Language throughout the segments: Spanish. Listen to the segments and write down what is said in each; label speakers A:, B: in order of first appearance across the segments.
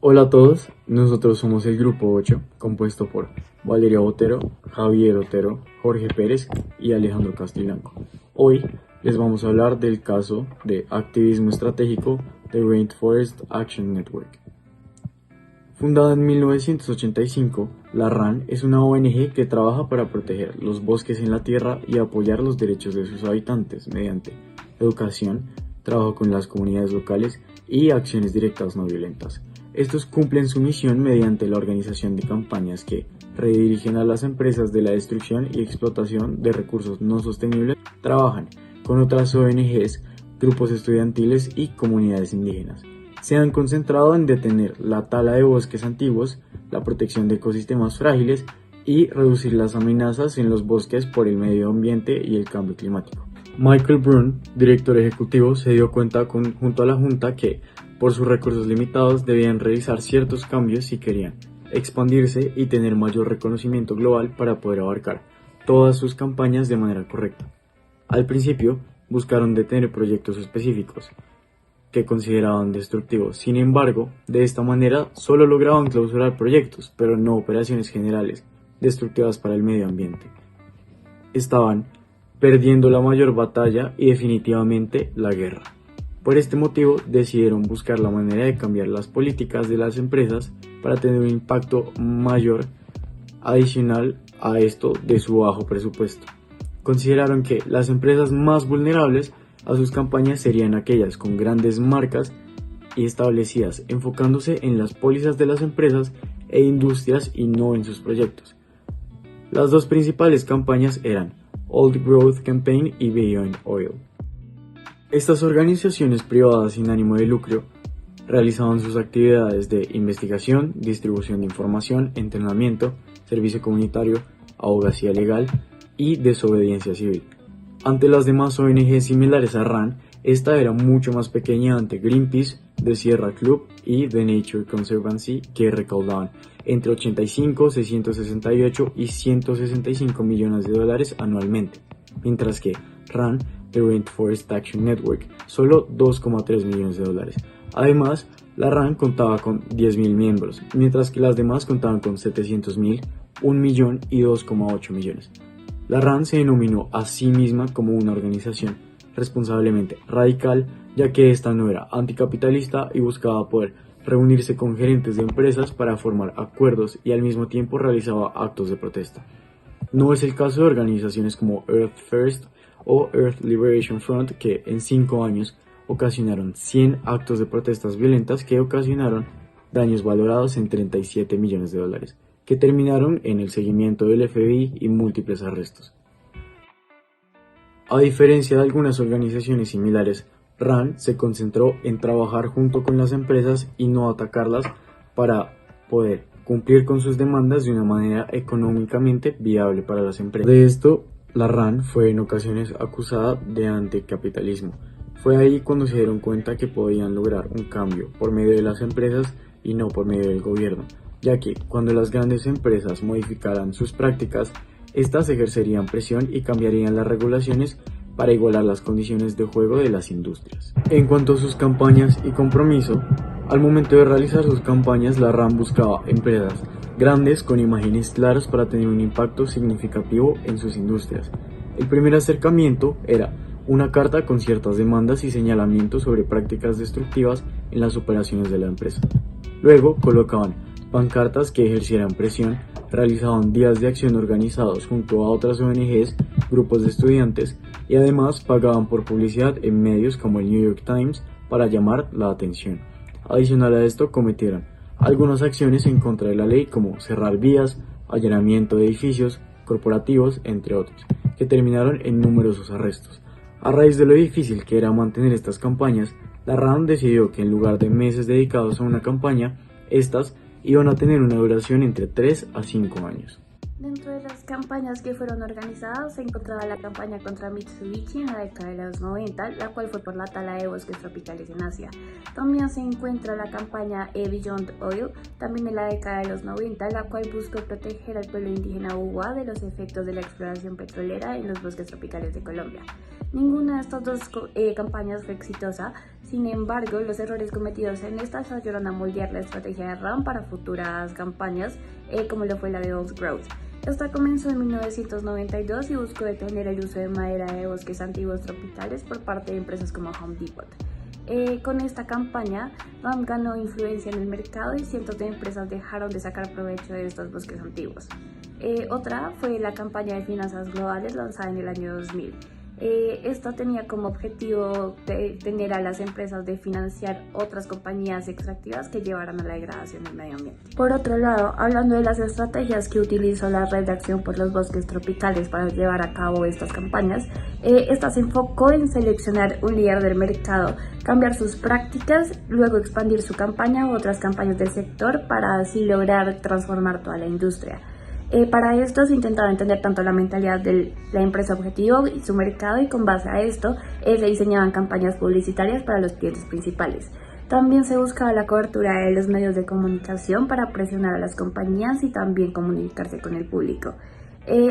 A: Hola a todos, nosotros somos el Grupo 8, compuesto por Valeria Botero, Javier Otero, Jorge Pérez y Alejandro Castilblanco. Hoy les vamos a hablar del caso de activismo estratégico de Rainforest Action Network. Fundada en 1985, la RAN es una ONG que trabaja para proteger los bosques en la tierra y apoyar los derechos de sus habitantes mediante educación, trabajo con las comunidades locales y acciones directas no violentas. Estos cumplen su misión mediante la organización de campañas que redirigen a las empresas de la destrucción y explotación de recursos no sostenibles. Trabajan con otras ONGs, grupos estudiantiles y comunidades indígenas. Se han concentrado en detener la tala de bosques antiguos, la protección de ecosistemas frágiles y reducir las amenazas en los bosques por el medio ambiente y el cambio climático. Michael Brun, director ejecutivo, se dio cuenta junto a la Junta que, por sus recursos limitados, debían realizar ciertos cambios si querían expandirse y tener mayor reconocimiento global para poder abarcar todas sus campañas de manera correcta. Al principio, buscaron detener proyectos específicos que consideraban destructivos. Sin embargo, de esta manera solo lograban clausurar proyectos, pero no operaciones generales destructivas para el medio ambiente. Estaban perdiendo la mayor batalla y definitivamente la guerra. Por este motivo decidieron buscar la manera de cambiar las políticas de las empresas para tener un impacto mayor adicional a esto de su bajo presupuesto. Consideraron que las empresas más vulnerables a sus campañas serían aquellas con grandes marcas y establecidas, enfocándose en las pólizas de las empresas e industrias y no en sus proyectos. Las dos principales campañas eran Old Growth Campaign y Beyond Oil. Estas organizaciones privadas sin ánimo de lucro realizaban sus actividades de investigación, distribución de información, entrenamiento, servicio comunitario, abogacía legal y desobediencia civil. Ante las demás ONG similares a RAN, esta era mucho más pequeña ante Greenpeace, The Sierra Club y The Nature Conservancy, que recaudaban entre 85, 668 y 165 millones de dólares anualmente, mientras que RAN, The Rainforest Action Network, solo 2,3 millones de dólares. Además, la RAN contaba con 10.000 miembros, mientras que las demás contaban con 700.000, 1 millón y 2,8 millones. La RAN se denominó a sí misma como una organización responsablemente radical, ya que esta no era anticapitalista y buscaba poder reunirse con gerentes de empresas para formar acuerdos y al mismo tiempo realizaba actos de protesta. No es el caso de organizaciones como Earth First o Earth Liberation Front, que en 5 años ocasionaron 100 actos de protestas violentas que ocasionaron daños valorados en 37 millones de dólares, que terminaron en el seguimiento del FBI y múltiples arrestos. A diferencia de algunas organizaciones similares, RAN se concentró en trabajar junto con las empresas y no atacarlas para poder cumplir con sus demandas de una manera económicamente viable para las empresas. De esto, la RAN fue en ocasiones acusada de anticapitalismo. Fue ahí cuando se dieron cuenta que podían lograr un cambio por medio de las empresas y no por medio del gobierno, ya que cuando las grandes empresas modificaran sus prácticas, estas ejercerían presión y cambiarían las regulaciones para igualar las condiciones de juego de las industrias. En cuanto a sus campañas y compromiso, al momento de realizar sus campañas, la RAN buscaba empresas grandes con imágenes claras para tener un impacto significativo en sus industrias. El primer acercamiento era una carta con ciertas demandas y señalamientos sobre prácticas destructivas en las operaciones de la empresa. Luego colocaban pancartas que ejercieran presión, realizaban días de acción organizados junto a otras ONGs, grupos de estudiantes y además pagaban por publicidad en medios como el New York Times para llamar la atención. Adicional a esto, cometieron algunas acciones en contra de la ley como cerrar vías, allanamiento de edificios corporativos, entre otros, que terminaron en numerosos arrestos. A raíz de lo difícil que era mantener estas campañas, la RAN decidió que en lugar de meses dedicados a una campaña, estas iban a tener una duración entre 3 a 5 años.
B: Dentro de las campañas que fueron organizadas se encontraba la campaña contra Mitsubishi en la década de los 90, la cual fue por la tala de bosques tropicales en Asia. También se encuentra la campaña Beyond Oil, también en la década de los 90, la cual buscó proteger al pueblo indígena Uwa de los efectos de la exploración petrolera en los bosques tropicales de Colombia. Ninguna de estas dos campañas fue exitosa, Sin embargo, los errores cometidos en estas ayudaron a moldear la estrategia de RAM para futuras campañas, como lo fue la de Old Growth. Esta comenzó en 1992 y buscó detener el uso de madera de bosques antiguos tropicales por parte de empresas como Home Depot. Con esta campaña, RAM ganó influencia en el mercado y cientos de empresas dejaron de sacar provecho de estos bosques antiguos. Otra fue la campaña de finanzas globales lanzada en el año 2000. Esta tenía como objetivo tener a las empresas de financiar otras compañías extractivas que llevaran a la degradación del medio ambiente. Por otro lado, hablando de las estrategias que utilizó la Red de Acción por los Bosques Tropicales para llevar a cabo estas campañas, esta se enfocó en seleccionar un líder del mercado, cambiar sus prácticas, luego expandir su campaña a otras campañas del sector para así lograr transformar toda la industria. Para esto se intentaba entender tanto la mentalidad de la empresa objetivo y su mercado, y con base a esto se diseñaban campañas publicitarias para los clientes principales. También se buscaba la cobertura de los medios de comunicación para presionar a las compañías y también comunicarse con el público.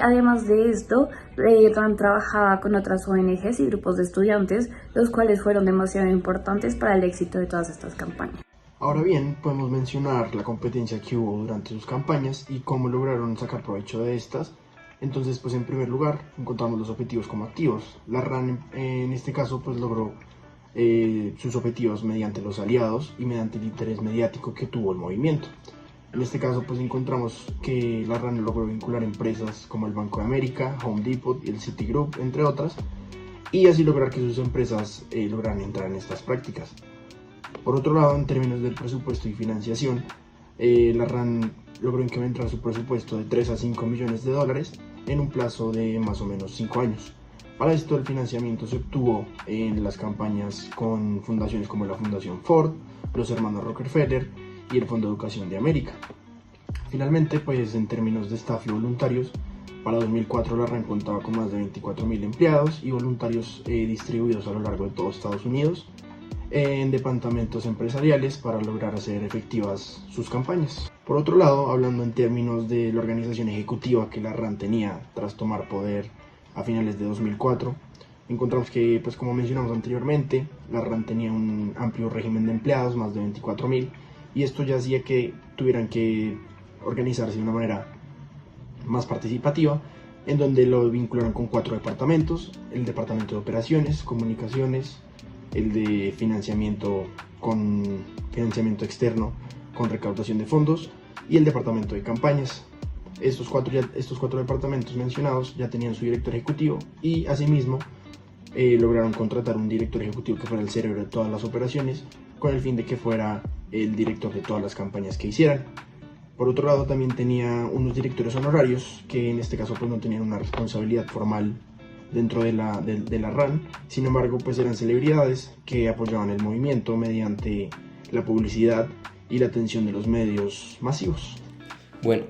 B: Además de esto, RAM trabajaba con otras ONGs y grupos de estudiantes, los cuales fueron demasiado importantes para el éxito de todas estas campañas.
C: Ahora bien, podemos mencionar la competencia que hubo durante sus campañas y cómo lograron sacar provecho de estas. Entonces, pues en primer lugar, encontramos los objetivos como activos. La RAN en este caso pues logró sus objetivos mediante los aliados y mediante el interés mediático que tuvo el movimiento. En este caso pues encontramos que la RAN logró vincular empresas como el Banco de América, Home Depot y el Citigroup, entre otras, y así lograr que sus empresas lograran entrar en estas prácticas. Por otro lado, en términos del presupuesto y financiación, la RAN logró incrementar su presupuesto de 3 a 5 millones de dólares en un plazo de más o menos 5 años. Para esto, el financiamiento se obtuvo en las campañas con fundaciones como la Fundación Ford, los hermanos Rockefeller y el Fondo de Educación de América. Finalmente, pues en términos de staff y voluntarios, para 2004 la RAN contaba con más de 24.000 empleados y voluntarios distribuidos a lo largo de todo Estados Unidos, en departamentos empresariales para lograr hacer efectivas sus campañas. Por otro lado, hablando en términos de la organización ejecutiva que la RAN tenía tras tomar poder a finales de 2004, encontramos que, pues como mencionamos anteriormente, la RAN tenía un amplio régimen de empleados, más de 24.000, y esto ya hacía que tuvieran que organizarse de una manera más participativa, en donde lo vincularon con 4 departamentos: el departamento de operaciones, comunicaciones, el de financiamiento externo con recaudación de fondos y el departamento de campañas. Estos cuatro departamentos mencionados ya tenían su director ejecutivo y asimismo lograron contratar un director ejecutivo que fuera el cerebro de todas las operaciones, con el fin de que fuera el director de todas las campañas que hicieran. Por otro lado, también tenía unos directores honorarios que en este caso pues no tenían una responsabilidad formal dentro de la RAN, sin embargo pues eran celebridades que apoyaban el movimiento mediante la publicidad y la atención de los medios masivos.
D: Bueno,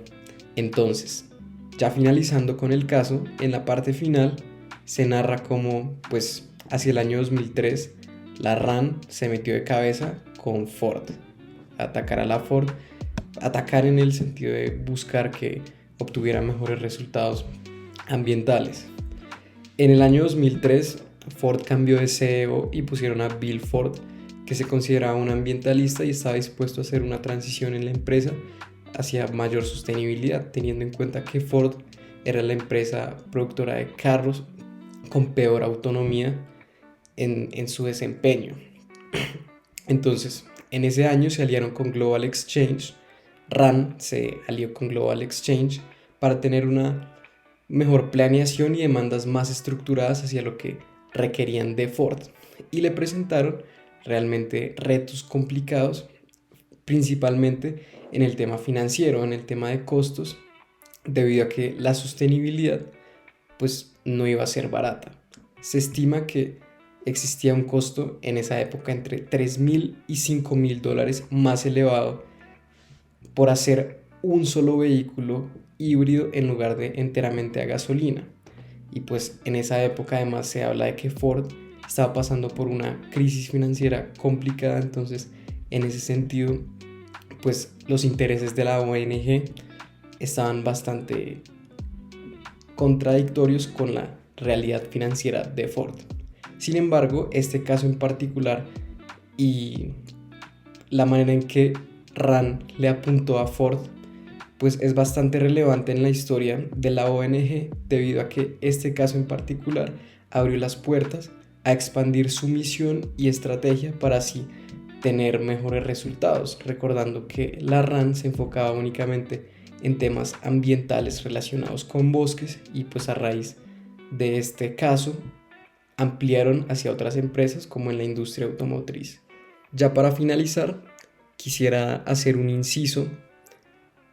D: entonces, ya finalizando con el caso, en la parte final se narra cómo pues hacia el año 2003 la RAN se metió de cabeza con Ford, atacar a la Ford, atacar en el sentido de buscar que obtuviera mejores resultados ambientales. En el año 2003, Ford cambió de CEO y pusieron a Bill Ford, que se consideraba un ambientalista y estaba dispuesto a hacer una transición en la empresa hacia mayor sostenibilidad, teniendo en cuenta que Ford era la empresa productora de carros con peor autonomía en su desempeño. Entonces, en ese año se aliaron con Global Exchange. RAN se alió con Global Exchange para tener una mejor planeación y demandas más estructuradas hacia lo que requerían de Ford, y le presentaron realmente retos complicados, principalmente en el tema financiero, en el tema de costos, debido a que la sostenibilidad pues no iba a ser barata. Se estima que existía un costo en esa época entre $3,000 y $5,000 más elevado por hacer un solo vehículo híbrido en lugar de enteramente a gasolina. Y pues en esa época además se habla de que Ford estaba pasando por una crisis financiera complicada, entonces en ese sentido pues los intereses de la ONG estaban bastante contradictorios con la realidad financiera de Ford. Sin embargo, este caso en particular y la manera en que Rand le apuntó a Ford pues es bastante relevante en la historia de la ONG, debido a que este caso en particular abrió las puertas a expandir su misión y estrategia para así tener mejores resultados, recordando que la RAND se enfocaba únicamente en temas ambientales relacionados con bosques, y pues a raíz de este caso ampliaron hacia otras empresas como en la industria automotriz. Ya para finalizar, quisiera hacer un inciso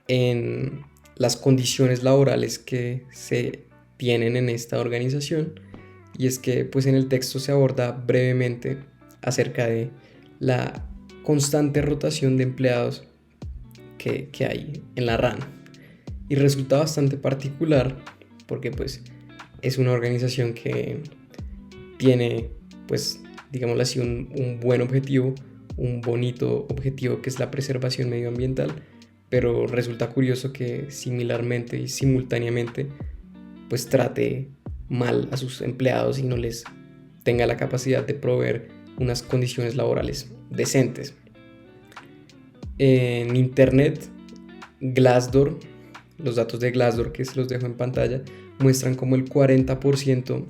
D: en las condiciones laborales que se tienen en esta organización, y es que pues en el texto se aborda brevemente acerca de la constante rotación de empleados que hay en la RAN, y resulta bastante particular porque pues es una organización que tiene, pues digámoslo así, un buen objetivo, un bonito objetivo, que es la preservación medioambiental, pero resulta curioso que similarmente y simultáneamente pues trate mal a sus empleados y no les tenga la capacidad de proveer unas condiciones laborales decentes. En internet, Glassdoor, los datos de Glassdoor que se los dejo en pantalla, muestran como el 40%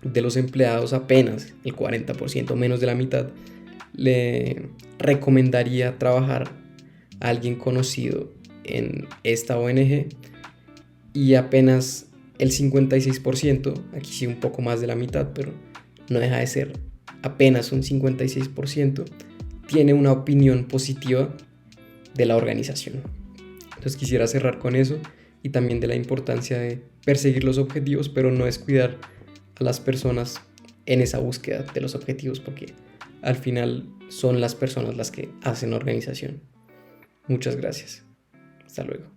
D: de los empleados, apenas el 40%, menos de la mitad, le recomendaría trabajar a alguien conocido en esta ONG, y apenas el 56%, aquí sí un poco más de la mitad, pero no deja de ser apenas un 56%, tiene una opinión positiva de la organización. Entonces quisiera cerrar con eso, y también de la importancia de perseguir los objetivos, pero no descuidar a las personas en esa búsqueda de los objetivos, porque al final son las personas las que hacen la organización. Muchas gracias. Hasta luego.